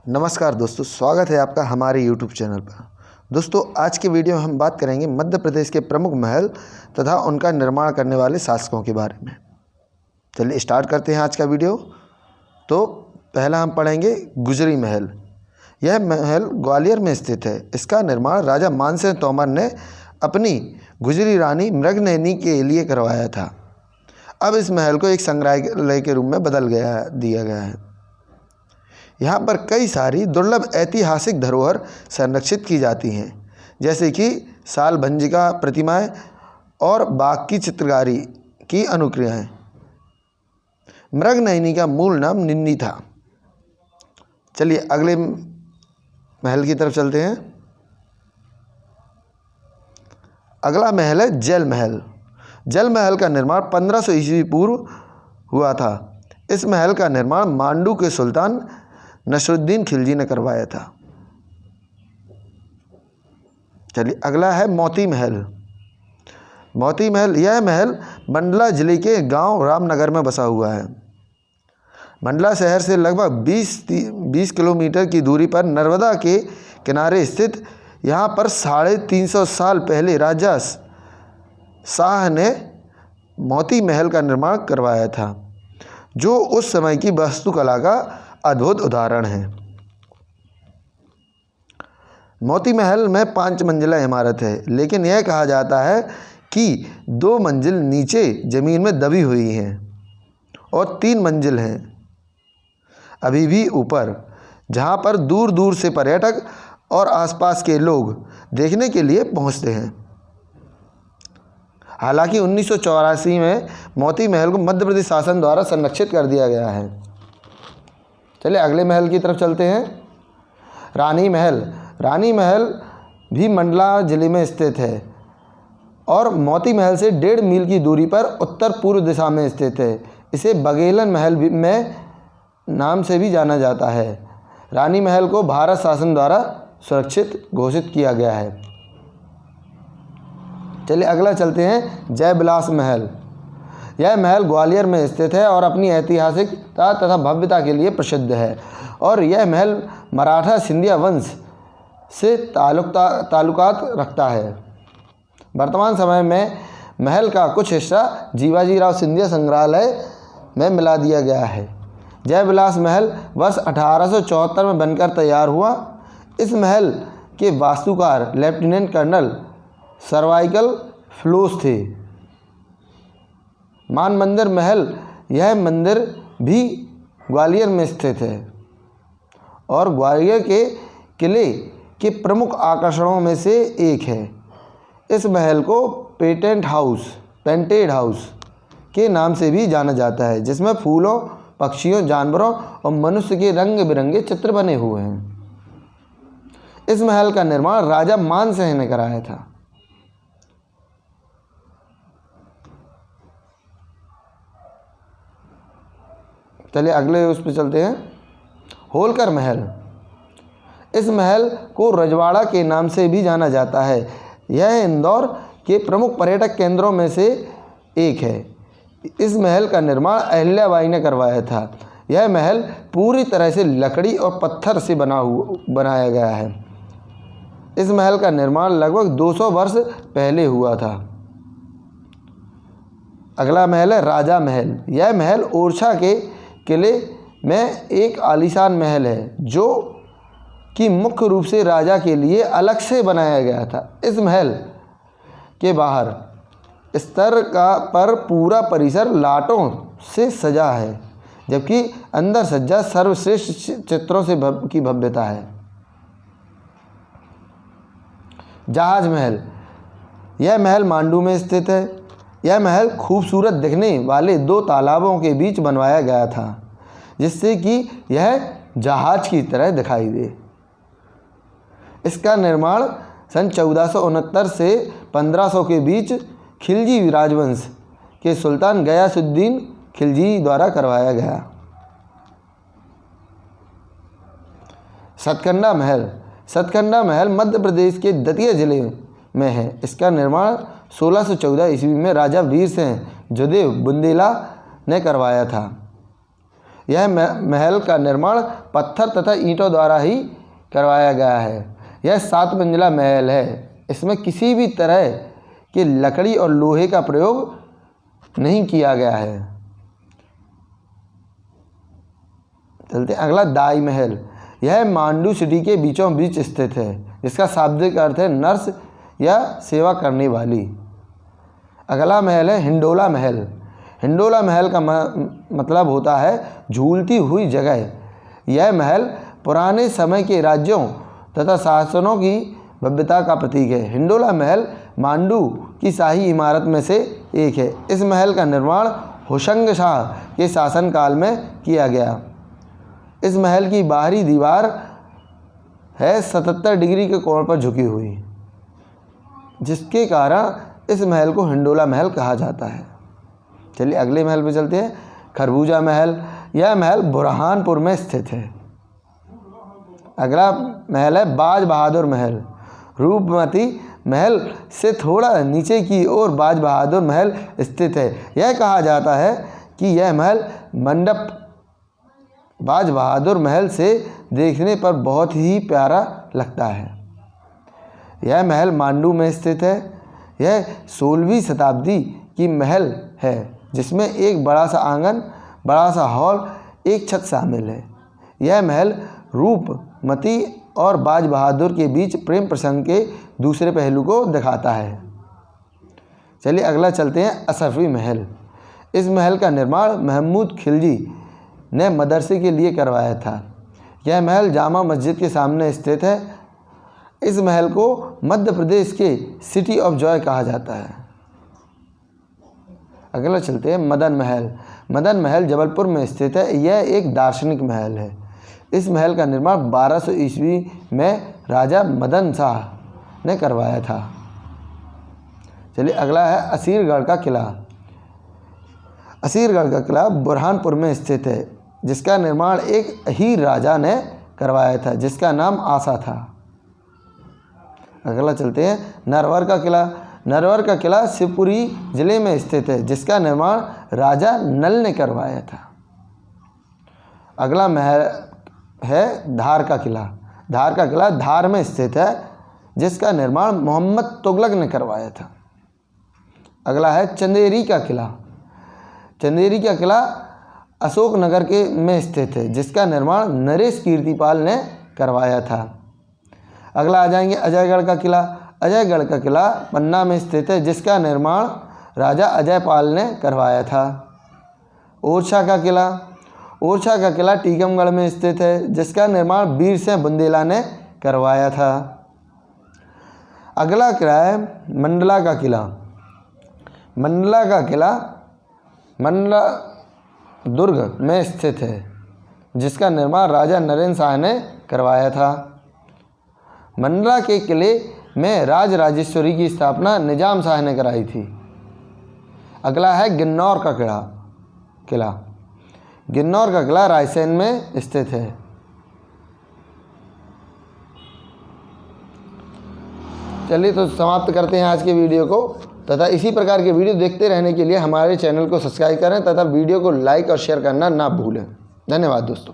नमस्कार दोस्तों, स्वागत है आपका हमारे YouTube चैनल पर। दोस्तों, आज की वीडियो में हम बात करेंगे मध्य प्रदेश के प्रमुख महल तथा उनका निर्माण करने वाले शासकों के बारे में। चलिए स्टार्ट करते हैं आज का वीडियो। तो पहला हम पढ़ेंगे गुजरी महल। यह महल ग्वालियर में स्थित है। इसका निर्माण राजा मानसिंह तोमर ने अपनी गुजरी रानी मृगनयनी के लिए करवाया था। अब इस महल को एक संग्रहालय के रूप में दिया गया है। यहाँ पर कई सारी दुर्लभ ऐतिहासिक धरोहर संरक्षित की जाती हैं, जैसे कि सालभंजिका प्रतिमाएं और बाघ की चित्रकारी की अनुक्रियाएं। मृगनयनी का मूल नाम निन्नी था। चलिए अगले महल की तरफ चलते हैं। अगला महल है जल महल। जल महल का निर्माण 1500 ईस्वी पूर्व हुआ था। इस महल का निर्माण मांडू के सुल्तान नसरुद्दीन खिलजी ने करवाया था। चलिए अगला है मोती महल। मोती महल, यह महल मंडला जिले के गांव रामनगर में बसा हुआ है। मंडला शहर से लगभग 20 किलोमीटर की दूरी पर नर्मदा के किनारे स्थित यहाँ पर 350 साल पहले राजा शाह ने मोती महल का निर्माण करवाया था, जो उस समय की वास्तुकला का अद्भुत उदाहरण है। मोती महल में 5 मंजिला इमारत है, लेकिन यह कहा जाता है कि 2 मंजिल नीचे ज़मीन में दबी हुई हैं और 3 मंजिल हैं अभी भी ऊपर, जहां पर दूर दूर से पर्यटक और आसपास के लोग देखने के लिए पहुंचते हैं। हालांकि 1984 में मोती महल को मध्य प्रदेश शासन द्वारा संरक्षित कर दिया गया है। चलिए अगले महल की तरफ चलते हैं। रानी महल। रानी महल भी मंडला जिले में स्थित है और मोती महल से 1.5 मील की दूरी पर उत्तर पूर्व दिशा में स्थित है। इसे बघेलन महल में नाम से भी जाना जाता है। रानी महल को भारत शासन द्वारा सुरक्षित घोषित किया गया है। चलिए अगला चलते हैं जयविलास महल। यह महल ग्वालियर में स्थित है और अपनी ऐतिहासिकता तथा भव्यता के लिए प्रसिद्ध है, और यह महल मराठा सिंधिया वंश से ताल्लुकात रखता है। वर्तमान समय में महल का कुछ हिस्सा जीवाजीराव सिंधिया संग्रहालय में मिला दिया गया है। जयविलास महल वर्ष 1874 में बनकर तैयार हुआ। इस महल के वास्तुकार लेफ्टिनेंट कर्नल सर्वाइकल फ्लोस थे। मान मंदिर महल, यह मंदिर भी ग्वालियर में स्थित है और ग्वालियर के किले के प्रमुख आकर्षणों में से एक है। इस महल को पेंटेड हाउस के नाम से भी जाना जाता है, जिसमें फूलों, पक्षियों, जानवरों और मनुष्य के रंग बिरंगे चित्र बने हुए हैं। इस महल का निर्माण राजा मानसिंह ने कराया था। चलिए अगले उस पर चलते हैं। होलकर महल। इस महल को रजवाड़ा के नाम से भी जाना जाता है। यह इंदौर के प्रमुख पर्यटक केंद्रों में से एक है। इस महल का निर्माण अहिल्याबाई ने करवाया था। यह महल पूरी तरह से लकड़ी और पत्थर से बनाया गया है। इस महल का निर्माण लगभग 200 वर्ष पहले हुआ था। अगला महल है राजा महल। यह महल ओरछा के किले में एक आलीशान महल है, जो कि मुख्य रूप से राजा के लिए अलग से बनाया गया था। इस महल के बाहर स्तर पर पूरा परिसर लाटों से सजा है, जबकि अंदर सज्जा सर्वश्रेष्ठ चित्रों से की भव्यता है। जहाज महल। यह महल मांडू में स्थित है। यह महल खूबसूरत दिखने वाले 2 तालाबों के बीच बनवाया गया था, जिससे कि यह जहाज की तरह दिखाई दे। इसका निर्माण सन 1469 से 1500 के बीच खिलजी राजवंश के सुल्तान गयासुद्दीन खिलजी द्वारा करवाया गया। सतकंडा महल। सतकंडा महल मध्य प्रदेश के दतिया जिले में है। इसका निर्माण 1614 ईस्वी में राजा वीर सिंह जोदेव बुंदेला ने करवाया था। यह महल का निर्माण पत्थर तथा ईंटों द्वारा ही करवाया गया है। यह 7 मंजिला महल है। इसमें किसी भी तरह की लकड़ी और लोहे का प्रयोग नहीं किया गया है। चलते हैं अगला, दाई महल। यह मांडू सिटी के बीचों बीच स्थित है, जिसका शाब्दिक अर्थ है नर्स या सेवा करने वाली। अगला महल है हिंडोला महल। हिंडोला महल का मतलब होता है झूलती हुई जगह। यह महल पुराने समय के राज्यों तथा शासनों की भव्यता का प्रतीक है। हिंडोला महल मांडू की शाही इमारत में से एक है। इस महल का निर्माण होशंग शाह के शासनकाल में किया गया। इस महल की बाहरी दीवार है 77 डिग्री के कोण पर झुकी हुई, जिसके कारण इस महल को हिंडोला महल कहा जाता है। चलिए अगले महल पे चलते हैं, खरबूजा महल। यह महल बुरहानपुर में स्थित है। अगला महल है बाज बहादुर महल। रूपमती महल से थोड़ा नीचे की ओर बाज बहादुर महल स्थित है। यह कहा जाता है कि यह महल मंडप बाज बहादुर महल से देखने पर बहुत ही प्यारा लगता है। यह महल मांडू में स्थित है। यह 16वीं शताब्दी की महल है, जिसमें एक बड़ा सा आंगन, बड़ा सा हॉल, एक छत शामिल है। यह महल रूपमती और बाज बहादुर के बीच प्रेम प्रसंग के दूसरे पहलू को दिखाता है। चलिए अगला चलते हैं असफी महल। इस महल का निर्माण महमूद खिलजी ने मदरसे के लिए करवाया था। यह महल जामा मस्जिद के सामने स्थित है। इस महल को मध्य प्रदेश के सिटी ऑफ जॉय कहा जाता है। अगला चलते हैं मदन महल। मदन महल जबलपुर में स्थित है। यह एक दार्शनिक महल है। इस महल का निर्माण 1200 ईस्वी में राजा मदन शाह ने करवाया था। चलिए अगला है असीरगढ़ का किला। असीरगढ़ का किला बुरहानपुर में स्थित है, जिसका निर्माण एक अहीर राजा ने करवाया था, जिसका नाम आसा था। अगला चलते हैं नरवर का किला। नरवर का किला शिवपुरी जिले में स्थित है, जिसका निर्माण राजा नल ने करवाया था। अगला महल है धार का किला। धार का किला धार में स्थित है, जिसका निर्माण मोहम्मद तुगलक ने करवाया था। अगला है चंदेरी का किला। चंदेरी का किला अशोकनगर के में स्थित है, जिसका निर्माण नरेश कीर्तिपाल ने करवाया था। अगला आ जाएंगे अजयगढ़ का किला। अजयगढ़ का किला पन्ना में स्थित है, जिसका निर्माण राजा अजयपाल ने करवाया था। ओरछा का किला। ओरछा का किला टीकमगढ़ में स्थित है, जिसका निर्माण वीर सिंह बुंदेला ने करवाया था। अगला किला है मंडला का किला। मंडला का किला मंडला दुर्ग में स्थित है, जिसका निर्माण राजा नरेंद्र शाह ने करवाया था। मंडला के किले में राजराजेश्वरी की स्थापना निजाम शाह ने कराई थी। अगला है गिन्नौर का किला। गिन्नौर का किला रायसेन में स्थित है। चलिए तो समाप्त करते हैं आज के वीडियो को, तथा इसी प्रकार के वीडियो देखते रहने के लिए हमारे चैनल को सब्सक्राइब करें तथा वीडियो को लाइक और शेयर करना ना भूलें। धन्यवाद दोस्तों।